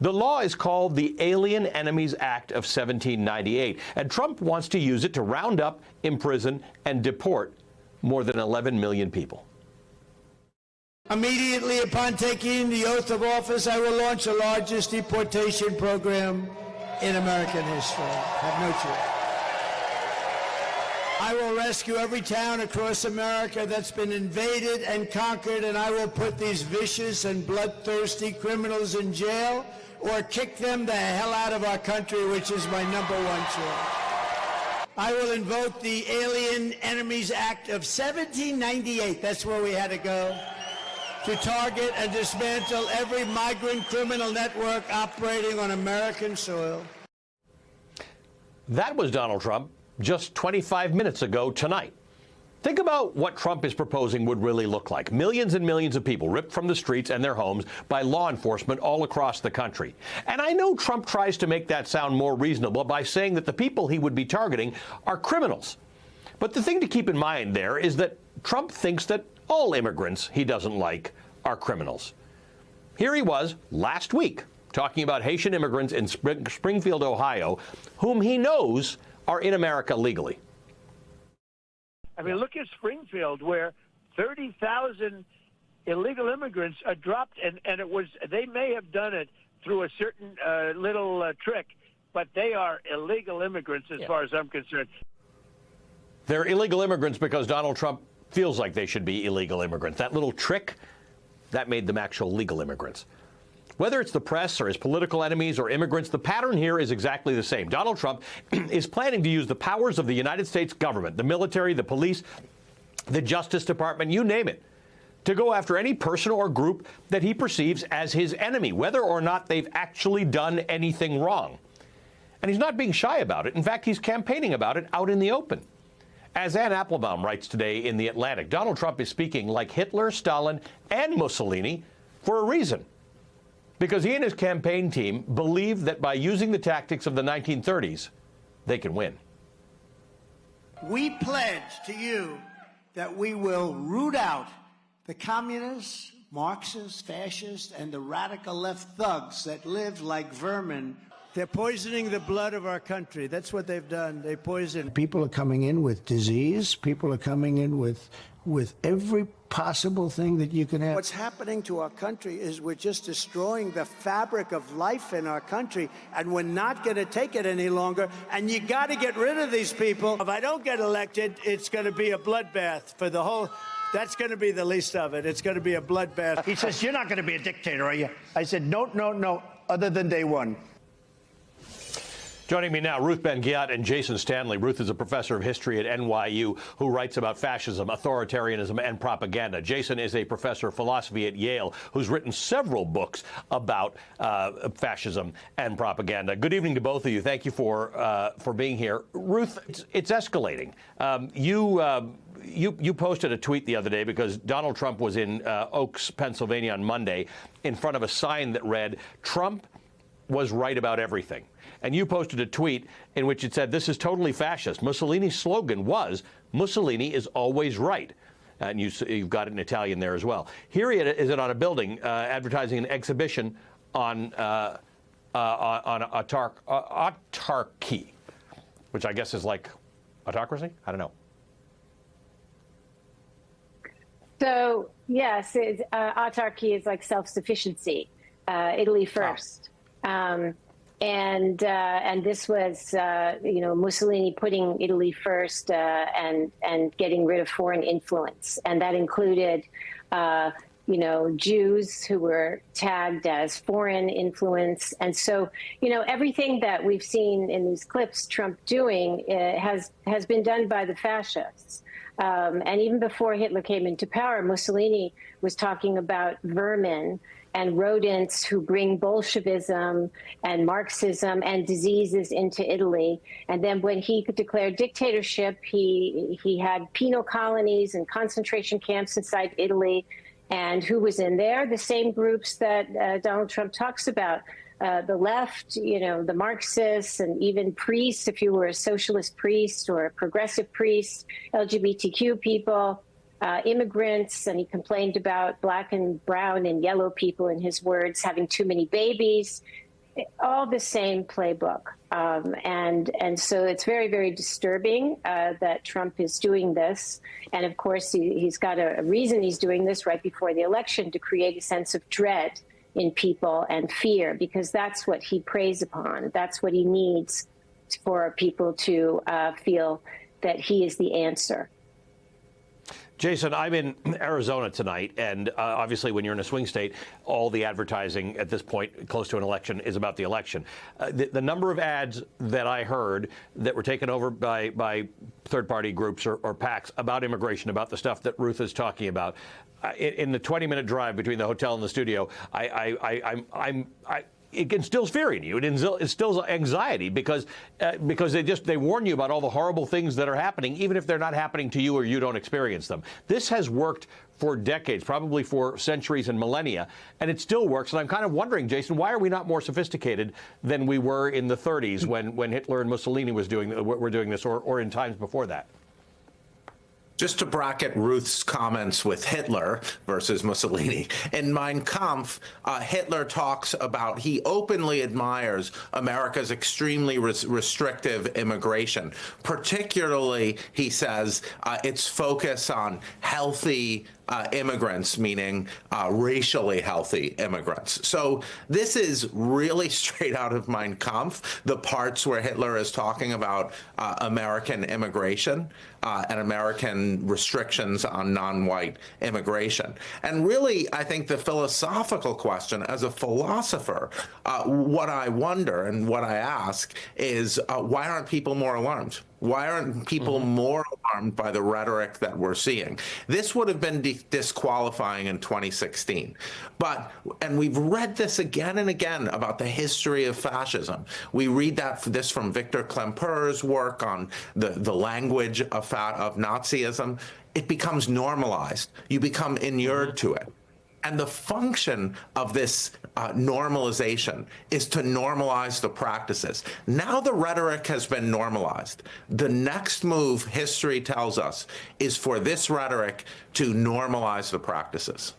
The law is called the Alien Enemies Act of 1798, and Trump wants to use it to round up, imprison, and deport more than 11 million people. Immediately upon taking the oath of office, I will launch the largest deportation program in American history. Have no choice. I will rescue every town across America that's been invaded and conquered, and I will put these vicious and bloodthirsty criminals in jail or kick them the hell out of our country, which is my #1 choice. I will invoke the Alien Enemies Act of 1798. That's where we had to go, to target and dismantle every migrant criminal network operating on American soil. That was Donald Trump just 25 minutes ago tonight. Think about what Trump is proposing would really look like. Millions and millions of people ripped from the streets and their homes by law enforcement all across the country. And I know Trump tries to make that sound more reasonable by saying that the people he would be targeting are criminals. But the thing to keep in mind there is that Trump thinks that all immigrants he doesn't like are criminals. Here he was last week talking about Haitian immigrants in Springfield, Ohio, whom he knows are in America legally. I mean, look at Springfield, where 30,000 illegal immigrants are dropped, and they may have done it through a certain little trick, but they are illegal immigrants as far as I'm concerned. They're illegal immigrants because Donald Trump feels like they should be illegal immigrants. That little trick, that made them actual legal immigrants. Whether it's the press or his political enemies or immigrants, the pattern here is exactly the same. Donald Trump is planning to use the powers of the United States government, the military, the police, the Justice Department, you name it, to go after any person or group that he perceives as his enemy, whether or not they've actually done anything wrong. And he's not being shy about it. In fact, he's campaigning about it out in the open. As Ann Applebaum writes today in The Atlantic, Donald Trump is speaking like Hitler, Stalin, and Mussolini for a reason. Because he and his campaign team believe that by using the tactics of the 1930s, they can win. We pledge to you that we will root out the communists, Marxists, fascists, and the radical left thugs that live like vermin. They're poisoning the blood of our country. That's what they've done. They poison. People are coming in with disease. People are coming in with every possible thing that you can have. What's happening to our country is we're just destroying the fabric of life in our country, and we're not going to take it any longer, and you got to get rid of these people. If I don't get elected, it's going to be a bloodbath for the whole... That's going to be the least of it. It's going to be a bloodbath. He says, you're not going to be a dictator, are you? I said, no, other than day one. Joining me now, Ruth Ben-Ghiat and Jason Stanley. Ruth is a professor of history at NYU who writes about fascism, authoritarianism, and propaganda. Jason is a professor of philosophy at Yale who's written several books about fascism and propaganda. Good evening to both of you. Thank you for being here. Ruth, it's escalating. You posted a tweet the other day because Donald Trump was in Oaks, Pennsylvania on Monday in front of a sign that read, "Trump was right about everything." And you posted a tweet in which it said, "This is totally fascist." Mussolini's slogan was, "Mussolini is always right." And you've got it in Italian there as well. Here it is on a building advertising an exhibition on autarky, which I guess is like autocracy? I don't know. So, yes, autarky is like self-sufficiency, Italy first. And this was, Mussolini putting Italy first and getting rid of foreign influence. And that included, Jews who were tagged as foreign influence. And so, everything that we've seen in these clips Trump doing has been done by the fascists. And even before Hitler came into power, Mussolini was talking about vermin and rodents who bring Bolshevism and Marxism and diseases into Italy. And then when he declared dictatorship, he had penal colonies and concentration camps inside Italy. And who was in there? The same groups that Donald Trump talks about. The left, the Marxists, and even priests, if you were a socialist priest or a progressive priest, LGBTQ people, immigrants, and he complained about black and brown and yellow people, in his words, having too many babies, all the same playbook. And so it's very, very disturbing that Trump is doing this. And of course, he's got a reason he's doing this right before the election, to create a sense of dread in people and fear, because that's what he preys upon. That's what he needs for people to feel that he is the answer. Jason, I'm in Arizona tonight, and obviously when you're in a swing state, all the advertising at this point, close to an election, is about the election. The number of ads that I heard that were taken over by third-party groups or PACs about immigration, about the stuff that Ruth is talking about, in the 20-minute drive between the hotel and the studio, it instills fear in you. It instills anxiety because they warn you about all the horrible things that are happening, even if they're not happening to you or you don't experience them. This has worked for decades, probably for centuries and millennia, and it still works. And I'm kind of wondering, Jason, why are we not more sophisticated than we were in the 30s when Hitler and Mussolini were doing this, or in times before that? Just to bracket Ruth's comments with Hitler versus Mussolini, in Mein Kampf, Hitler talks about, he openly admires America's extremely restrictive immigration. Particularly, he says, its focus on healthy immigrants, meaning racially healthy immigrants. So this is really straight out of Mein Kampf, the parts where Hitler is talking about American immigration and American restrictions on non-white immigration. And really, I think the philosophical question, as a philosopher, what I wonder and what I ask is, why aren't people more alarmed? Why aren't people more alarmed by the rhetoric that we're seeing? This would have been disqualifying in 2016. And we've read this again and again about the history of fascism. We read this from Victor Klemperer's work on the language of Nazism. It becomes normalized. You become inured to it. And the function of this normalization is to normalize the practices. Now the rhetoric has been normalized. The next move, history tells us, is for this rhetoric to normalize the practices.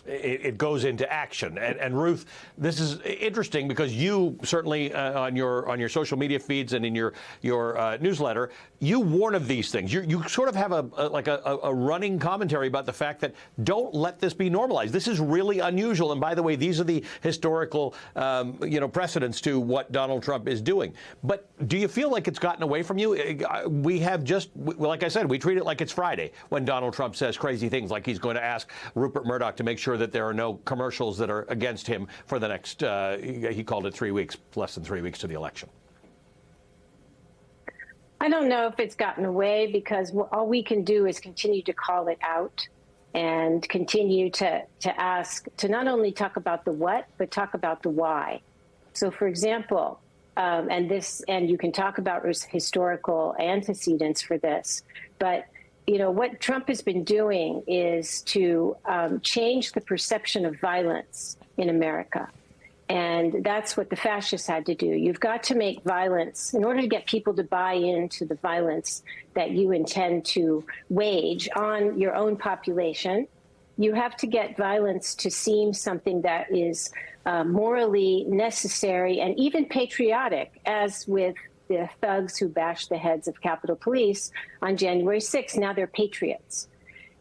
It goes into action. And Ruth, this is interesting because you certainly on your social media feeds and in your newsletter, you warn of these things. You sort of have a running commentary about the fact that don't let this be normalized. This is really unusual. And by the way, these are the historical precedents to what Donald Trump is doing. But do you feel like it's gotten away from you? We have like I said, we treat it like it's Friday when Donald Trump says crazy things, like he's going to ask Rupert Murdoch to make sure that there are no commercials that are against him for the next, he called it 3 weeks, less than 3 weeks to the election. I don't know if it's gotten away, because all we can do is continue to call it out and continue to ask, to not only talk about the what, but talk about the why. So, for example, and you can talk about historical antecedents for this, but what Trump has been doing is to change the perception of violence in America. And that's what the fascists had to do. You've got to make violence, in order to get people to buy into the violence that you intend to wage on your own population, you have to get violence to seem something that is morally necessary and even patriotic, as with the thugs who bashed the heads of Capitol Police on January 6th. Now they're patriots.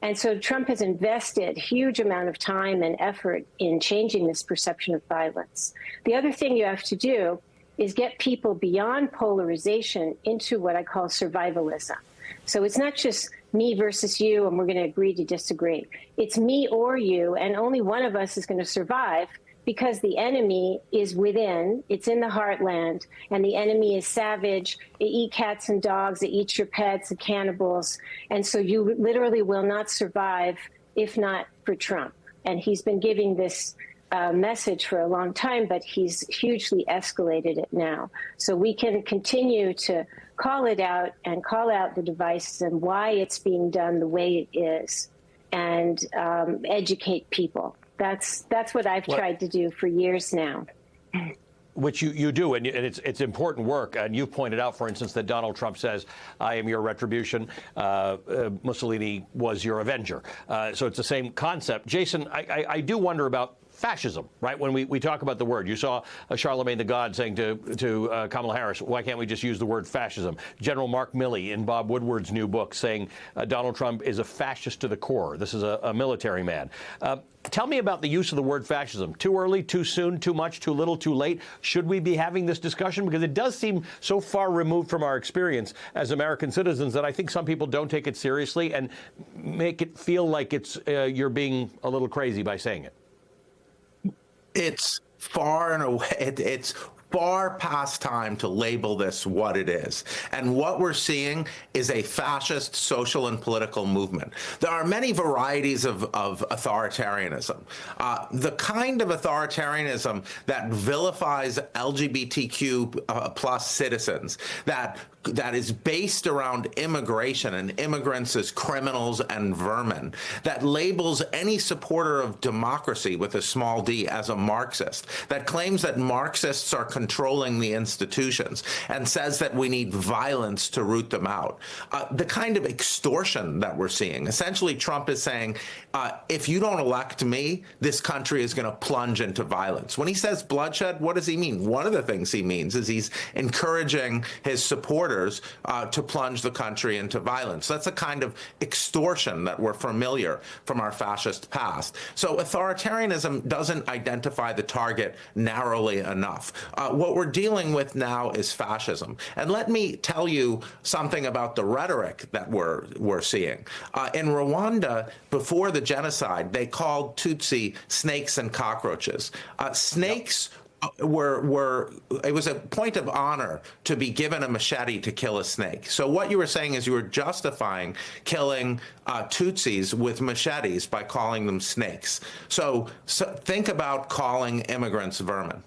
And so Trump has invested a huge amount of time and effort in changing this perception of violence. The other thing you have to do is get people beyond polarization into what I call survivalism. So it's not just me versus you, and we're going to agree to disagree. It's me or you, and only one of us is going to survive, because the enemy is within, it's in the heartland, and the enemy is savage. They eat cats and dogs, they eat your pets, the cannibals. And so you literally will not survive if not for Trump. And he's been giving this message for a long time, but he's hugely escalated it now. So we can continue to call it out and call out the devices and why it's being done the way it is, and educate people. That's what I've tried to do for years now. Which you do, and it's important work. And you've pointed out, for instance, that Donald Trump says, I am your retribution. Mussolini was your avenger. So it's the same concept. Jason, I do wonder about fascism, right? When we talk about the word, you saw Charlemagne the God saying to Kamala Harris, why can't we just use the word fascism? General Mark Milley in Bob Woodward's new book saying Donald Trump is a fascist to the core. This is a military man. Tell me about the use of the word fascism. Too early, too soon, too much, too little, too late? Should we be having this discussion? Because it does seem so far removed from our experience as American citizens that I think some people don't take it seriously and make it feel like it's you're being a little crazy by saying it. It's far and away, it's far past time to label this what it is. And what we're seeing is a fascist social and political movement. There are many varieties of authoritarianism. The kind of authoritarianism that vilifies LGBTQ plus citizens, that is based around immigration and immigrants as criminals and vermin, that labels any supporter of democracy with a small d as a Marxist, that claims that Marxists are controlling the institutions and says that we need violence to root them out. The kind of extortion that we're seeing. Essentially, Trump is saying, if you don't elect me, this country is going to plunge into violence. When he says bloodshed, what does he mean? One of the things he means is he's encouraging his supporters to plunge the country into violence. That's a kind of extortion that we're familiar from our fascist past. So authoritarianism doesn't identify the target narrowly enough. What we're dealing with now is fascism. And let me tell you something about the rhetoric that we're seeing. In Rwanda, before the genocide, they called Tutsi snakes and cockroaches. Snakes it was a point of honor to be given a machete to kill a snake. So what you were saying is you were justifying killing Tutsis with machetes by calling them snakes. So think about calling immigrants vermin.